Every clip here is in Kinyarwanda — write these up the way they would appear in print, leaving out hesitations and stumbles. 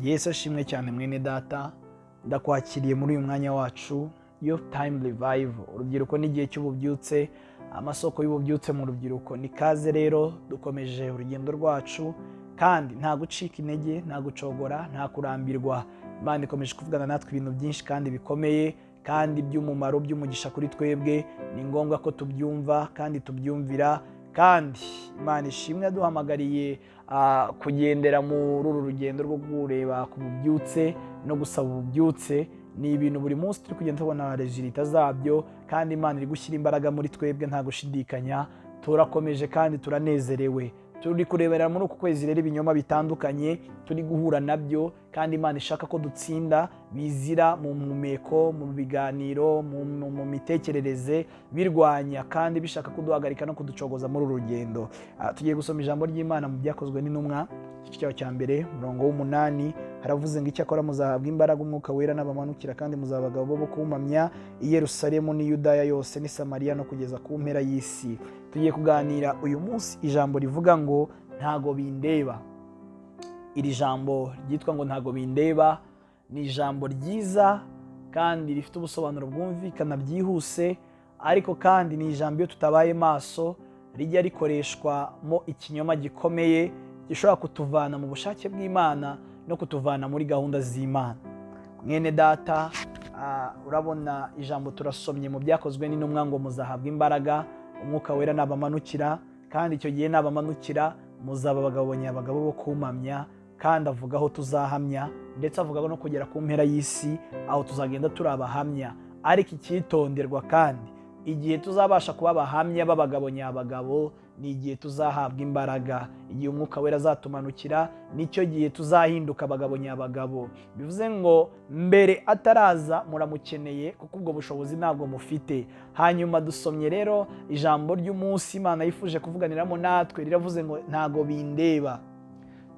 Yesu ashimwe cyane mwene data, ndakwakiriye muri uyu mwanya wacu Youth Time Revival. Urubyiruko n'igihe cy'ububyutse, amasoko y'ububyutse mu rubyiruko. Ni kaze rero, dukomeje urugendo rwacu kandi nta gucika intege, nta gucogora, nta kurambirwa. Imana ikomeje kuvugana natwe ibintu byinshi kandi bikomeye kandi by'umumaro, by'umugisha kuri twebwe. Ni ngombwa ko tubyumva kandi tubyumvira, kandi Imana ishimwe yaduhamagariye kugendera muri uru rugendo rwo kureba ku bubyutse no gusaba ububyutse. Ni ibintu buri munsi turi kugenda tubona resulta zabyo, kandi Imana iri gushyira imbaraga muri twebwe nta gushidikanya. Turakomeje kandi turanezerewe. Turi kurebera muri uku kwezi rero ibinyoma bitandukanye turi guhura nabyo, kandi Imana ishaka ko dutsinda bizira mu mpumeko, mu biganiro, mu mitekerereze, birwanya kandi bishaka kuduhagarika no kuducogoza muri uru rugendo. Tugiye gusoma ijambo ry'Imana mu byakozwe n'intumwa, igice cya mbere umurongo w'8. Haravuze ngo icyakora muzahabwa imbaraga umwuka wera n'abamanukira, kandi muzaba abagabo bo kumamya i Yerusalemu n'i Yudaya yose n'i Samariya no kugeza ku mpera y'isi. Tugiye kuganira uyu munsi ijambo rivuga ngo ntago bindeba. Iri jambo ryitwa ngo ntago bindeba ni ijambo ryiza kandi rifite ubusobanuro bwumvikana byihuse, ariko kandi ni ijambo iyo tutabaye maso rijya rikoreshwa mo ikinyoma gikomeye gishobora kutuvana mu bushake bw'Imana no kutuvana muri gahunda z'Imana. Mwene data, urabona ijambo turasomye mu byakozwe n'intumwa ngo muzahabwa imbaraga umwuka wera n'abamanukira, kandi icyo gihe n'abamanukira muzaba abagabo nyabagabo bo kumamya, kandi avuga aho tuzahamya, ndetse avuga no kugera ku mpera y'isi aho tuzagenda turi abahamya. Ariko icyitonderwa kandi, igihe tuzabasha kuba abahamya b'abagabo nyabagabo ni igihe tuzahabwa imbaraga. Igihe umwuka wera azatumanukira nicyo gihe tuzahinduka abagabo nyabagabo. Bivuze ngo mbere ataraza muramukeneye, kuko ubwo bushobozi ntabwo mufite. Hanyuma dusomye rero ijambo ry'umunsi Imana yifuje kuvuganiramo natwe, riravuze ngo ntago bindeba.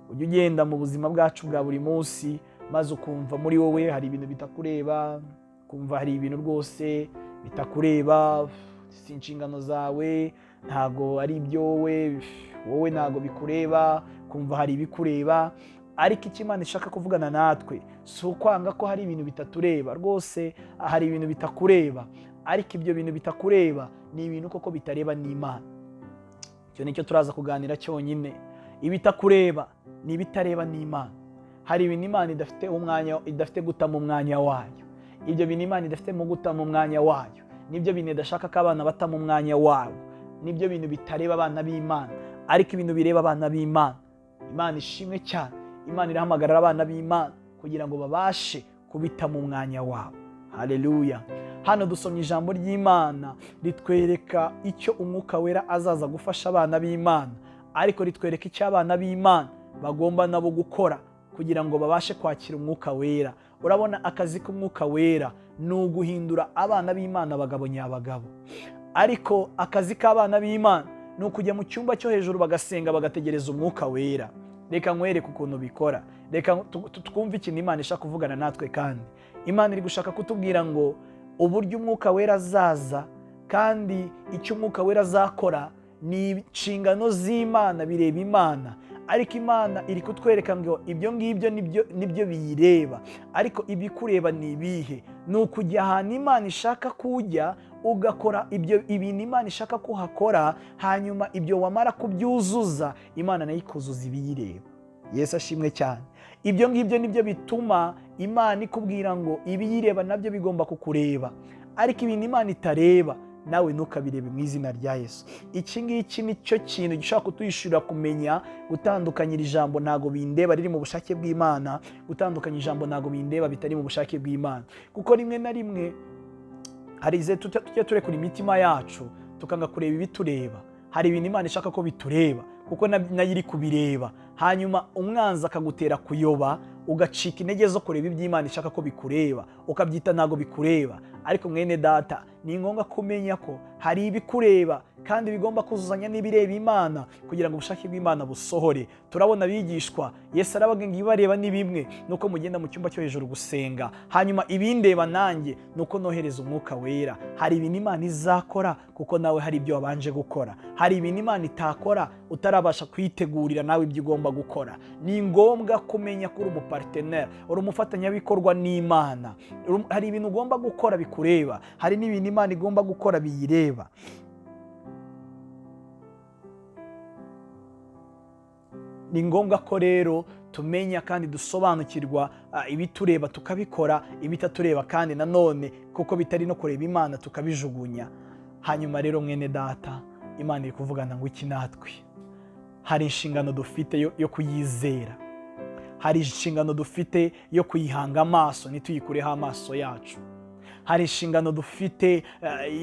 Ujye ugenda mu buzima bwacu bwa buri munsi maze ukumva muri wowe hari ibintu bitakureba, kumva hari ibintu rwose bitakureba, si inshingano zawe, ntago ari ibyo wowe ntago bikureba, kumva hari ibikureba. Ariko icyo Imana ishaka kuvugana natwe si ukwanga ko hari ibintu bitatureba. Rwose hari ibintu bitakureba, ariko ibyo bintu bitakureba ni ibintu koko bitareba n'Imana. Icyo nicyo turaza kuganira cyonyine. Ibitakureba ni ibitareba n'Imana. Hari ibintu Imana idafite guta mu mwanya wayo. Ibyo bintu Imana idafite mu guta mu mwanya wayo nibyo bintu idashaka ko abana bata mu mwanya wabo. Nibyo bintu bitareba abana b'Imana, ariko ibintu bireba abana b'Imana. Imana ishimwe cyane. Imana irahamagarira abana b'Imana kugira ngo babashe kubita mu mwanya wabo. Haleluya. Hano dusomye ijambo ry'Imana ritwereka icyo umwuka wera azaza gufasha abana b'Imana, ariko ritwereka icyo abana b'Imana bagomba nabo gukora kugira ngo babashe kwakira umwuka wera. Urabona, akazi k'umwuka wera ni uguhindura abana b'Imana abagabo nyabagabo. Ariko akazi k'abana b'Imana ni ukujya mu cyumba cyo hejuru bagasenga, bagategereza umwuka wera. Reka nkwereke ukuntu bikora. Reka twumve ikintu Imana ishaka kuvugana natwe. Kandi Imana iri gushaka kutubwira ngo uburyo umwuka wera azaza kandi icyo umwuka wera azakora ni inshingano z'Imana, bireba Imana. Ariko Imana iri kutwereka ngo ibyo ngibyo nibyo biyireba, ariko ibikureba ni ibihe? Ni ukujya ahantu Imana ishaka kujya ugakora ibintu Imana ishaka ko hakora, hanyuma ibyo wamara kubyuzuza Imana nayo ikuzuza ibiyireba. Yesu ashimwe cyane. Ibyo ngibyo nibyo bituma Imana ikubwira ngo ibiyireba nabyo bigomba kukureba, ariko ibintu Imana itareba nawe ntukabirebe mu izina rya Yesu. Iki ngiki nicyo kintu gishobora kutwishyurira kumenya gutandukanya ijambo ntago bindeba riri mu bushake bw'Imana, gutandukanya ijambo ntago bindeba bitari mu bushake bw'Imana. Kuko rimwe na rimwe hari igihe tujya turekura imitima yacu tukanga kureba ibitureba. Hari ibintu Imana ishaka ko bitureba kuko nayo iri kubireba, hanyuma umwanzi akagutera kuyoba, ugacika intege zo kureba iby'Imana ishaka ko bikureba, ukabyita ntago bikureba. Ariko mwene data, ni ngombwa kumenya ko hari ibikureba kandi bigomba kuzuzanya n'ibireba Imana kugira ngo ubushake bw'Imana busohore. Turabona abigishwa, Yesu arabaga ngo ibareba ni bimwe nuko mugenda mu cyumba cyo hejuru gusenga, hanyuma ibindeba nanjye nuko nohereza umwuka wera. Hari ibintu Imana izakora kuko nawe hari ibyo wabanje gukora. Hari ibintu Imana itakora utarabasha kwitegurira nawe ibyo ugomba gukora. Ni ngombwa kumenya ko uri umupartenere, uri umufatanyabikorwa n'Imana. Hari ibintu ugomba gukora bikureba, hari n'ibintu Imana igomba gukora biyireba. Ni ngombwa ko rero tumenya kandi dusobanukirwa ibitureba tukabikora, ibitatureba kandi nanone kuko bitari no kureba Imana tukabijugunya. Hanyuma rero mwene data, Imana iri kuvugana ngo iki natwe. Hari inshingano dufite yo kuyizera, hari inshingano dufite yo kuyihanga amaso ntituyikureho amaso yacu, hari inshingano dufite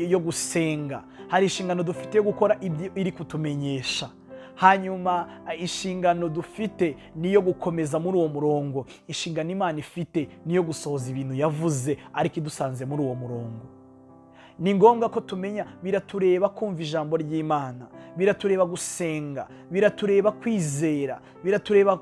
yo gusenga, hari inshingano dufite yo gukora ibyo iri kutumenyesha. Hanyuma inshingano dufite niyo gukomeza muri uwo murongo. Inshingano Imana ifite niyo gusohoza ibintu yavuze ariko idusanze muri uwo murongo. Ni ngombwa ko tumenya, biratureba kumva ijambo ry'Imana, biratureba gusenga, biratureba kwizera, biratureba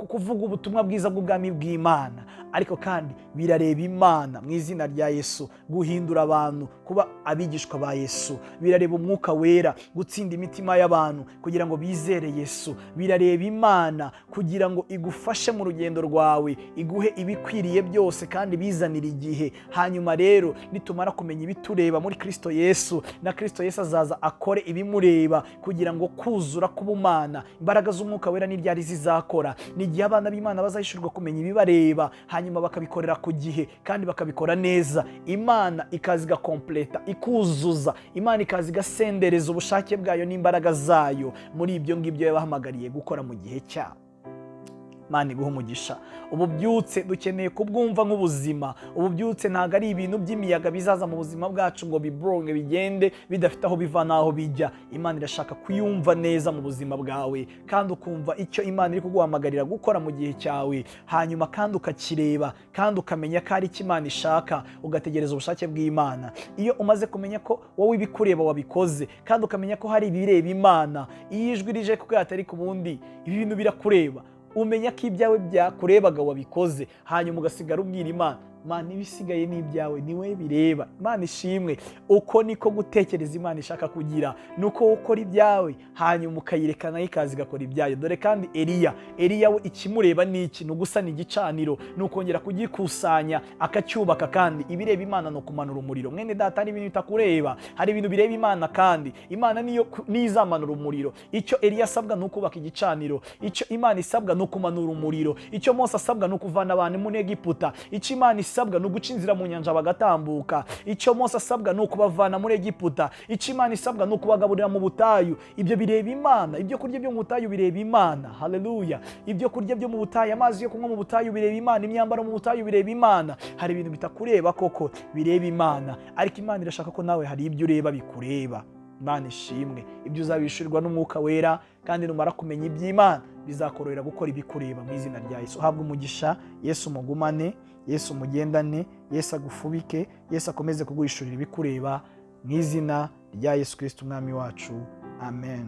kuvuga ubutumwa bwiza bw'ubwami bw'Imana, ariko kandi birareba Imana mu izina rya Yesu guhindura abantu kuba abigishwa ba Yesu. Birareba Umwuka Wera gutsinda imitima y'abantu kugira ngo bizere Yesu. Birareba Imana kugira ngo igufashe mu rugendo rwawe, iguhe ibikwiriye byose kandi bizanira igihe. Hanyuma rero nitumara kumenya ibitureba muri Kristo Yesu, na Kristo Yesu azaza akore ibimureba kugira ngo kuzura k'ubumana, imbaraga z'Umwuka Wera n'iryari zizakora. Ni igihe abana b'Imana bazahishurwa kumenya ibibareba, hanyuma bakabikorera ku gihe kandi bakabikora neza. Imana ikaza igakompleta, ikuzuza. Imana ikaza igasendereza ubushake bwayo n'imbaraga zayo muri ibyo ngibyo yabahamagariye gukora mu gihe cyabo. Imana iguhe umugisha. Ububyutse dukeneye kubwumva nk'ubuzima. Ububyutse ntabwo ari ibintu by'imiyaga bizaza mu buzima bwacu ngo bibronge bigende bidafite aho biva n'aho bijya. Imana irashaka kuyumva neza mu buzima bwawe kandi ukumva icyo Imana iri kuguhamagarira gukora mu gihe cyawe, hanyuma kandi ukakireba kandi ukamenya ko ari icyo Imana ishaka, ugategereza ubushake bw'Imana. Iyo umaze kumenya ko wowe ibikureba wabikoze kandi ukamenya ko hari ibireba Imana, iyo ijwi rije kuko atari ku bundi ibi bintu birakureba, umenya ko ibyawe byakurebaga wabikoze, hanyuma ugasigara ubwira Imana, Imana ibisigaye n'ibyawe niwe bireba. Imana ishimwe. Uko niko gutekereza Imana ishaka kugira, nuko ukora ibyawe hanyuma ukayirekana ikazi igakora ibyayo. Dore kandi Eliya we ikimureba n'iki? Ni ugusana igicaniro, ni ukongera kugikusanya akacyubaka. Kandi ibireba Imana ni ukumanura umuriro. Mwene data, hari ibintu bitakureba, hari ibintu bireba Imana kandi Imana niyo izamanura umuriro. Icyo Eliya asabwa ni ukubaka igicaniro, icyo Imana isabwa ni ukumanura umuriro, icyo Mose asabwa ni ukuvana abantu muri Egiputa, icyo Imana isabwa ni uguca inzira mu nyanja bagatambuka, icyo Mose asabwa ni ukubavana muri Egiputa, icyo Imana isabwa ni ukubagaburira mu butayu. Ibyo bireba Imana. Ibyo kurya byo mu butayu bireba Imana. Haleluya. Ibyo kurya byo mu butayu, amazi yo kunywa mu butayu bireba Imana, imyambaro mu butayu bireba Imana. Hari ibintu bitakureba koko bireba Imana, ariko Imana irashaka ko nawe hari ibyo ureba bikureba. Imana ishimwe. Ibyo uzabishurirwa n'Umwuka Wera, kandi numara kumenya iby'Imana bizakorohera gukora ibikureba mu izina rya Yesu. Habwa umugisha. Yesu mugumane, Yesu mugendane, Yesu agufubike, Yesu akomeze kuguhishurira ibikureba mu izina rya Yesu Kristo umwami wacu. Amen.